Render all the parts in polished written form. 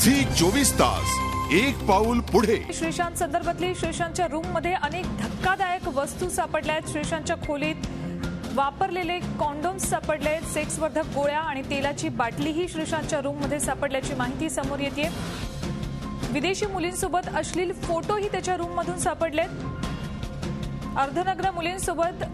Zee 24 तास एक पाऊल पुढे। श्रीशांत संदर्भातली श्रीशांतच्या रूम मध्ये अनेक धक्कादायक वस्तू सापडल्या आहेत। श्रीशांतच्या खोलीत वापरलेले कॉन्डोम्स सापडले आहेत। सेक्सवर्धक गोळ्या आणि तेलाची बाटलीही श्रीशांतच्या रूम मध्ये सापडल्याची माहिती समोर येते। विदेशी मुलींसोबत अश्लील फोटोही त्याच्या रूम मधून सापडलेत। अर्धनग्न मुलींसोबत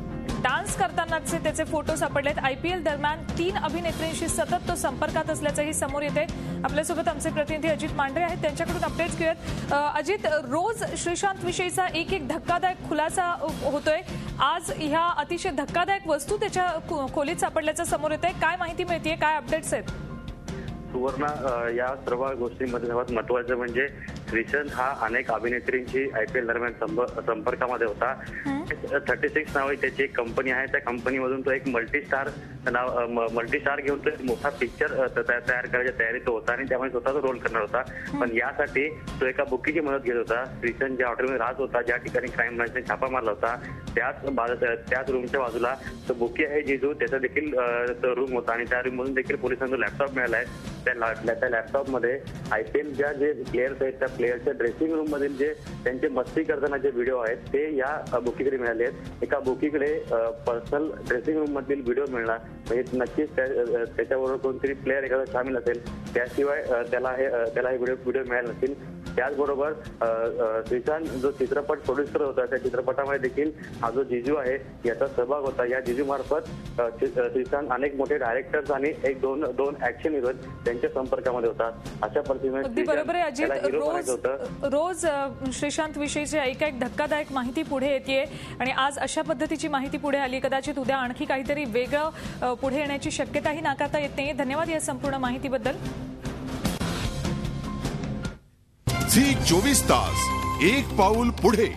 डान्स करतानाचे त्याचे फोटो सापडलेत। आयपीएल दरम्यान 3 अभिनेत्रींशी सतत तो संपर्कात असल्याचंही समोर येते। आपल्यासोबत आमचे प्रतिनिधी अजित मांढरे आहेत, त्यांच्याकडून अपडेट्स घेऊयात। अजित, रोज श्रीशांत विषयीचा एक खुलासा खुलासा होतोय। आज ह्या अतिशय धक्कादायक वस्तू त्याच्या खोलीत सापडल्याचं समोर येतंय। काय माहिती मिळतेय, काय अपडेट्स आहेत? सुवर्ण, या सर्व गोष्टींमध्ये सर्वात महत्त्वाचं म्हणजे श्रीशांत हा अनेक अभिनेत्रींची आयपीएल दरम्यान संपर्कामध्ये होता। 36 नावाची त्याची एक कंपनी आहे। त्या कंपनीमधून तो एक मल्टीस्टार घेऊन तो एक मोठा पिक्चर तयार करायच्या तयारीत होता आणि त्यामुळे स्वतःचा रोल करणार होता। पण यासाठी तो एका बुकीची मदत घेत होता। श्रीशांत ज्या हॉटेलमध्ये राहत होता, ज्या ठिकाणी क्राईम ब्रांचने छापा मारला होता, त्याच रूमच्या बाजूला तो बुकी आहे जिजू, त्याचा देखील रूम होता आणि त्या रूममधून देखील पोलिसांना लॅपटॉप मिळाला आहे। त्या लॅपटॉपमध्ये आयपीएलच्या जे प्लेयर्स आहेत त्या प्लेयरच्या ड्रेसिंग रूम मधील जे त्यांचे मस्ती करताना जे व्हिडिओ आहेत ते या बुकीकडे मिळाले आहेत। एका बुकीकडे पर्सनल ड्रेसिंग रूम मधील व्हिडिओ मिळणार, म्हणजे नक्कीच त्याच्याबरोबर कोणतरी प्लेयर एखादा सामील असेल, त्याशिवाय त्याला हे व्हिडिओ मिळाले नसतील। त्याचबरोबर श्रीशांत जो चित्रपट प्रोड्यूस करत होता त्या चित्रपटामध्ये देखील हा जो जिजू आहे याचा सहभाग होता। या जिजू मार्फत श्रीशांत अनेक मोठे डायरेक्टर्स आणि दोन ऍक्शन हिरो त्यांच्या संपर्कामध्ये होता। अशा परिस्थितीमध्ये बरोबर आहे अजित, रोज श्रीशांत विषयीची एक धक्कादायक माहिती पुढे येते आणि आज अशा पद्धतीची माहिती पुढे आली। कदाचित उद्या आणखी काहीतरी वेगळं पुढे येण्याची शक्यताही नाकारता येत नाही। धन्यवाद या संपूर्ण माहितीबद्दल। झी 24 तास एक पाऊल पुढे।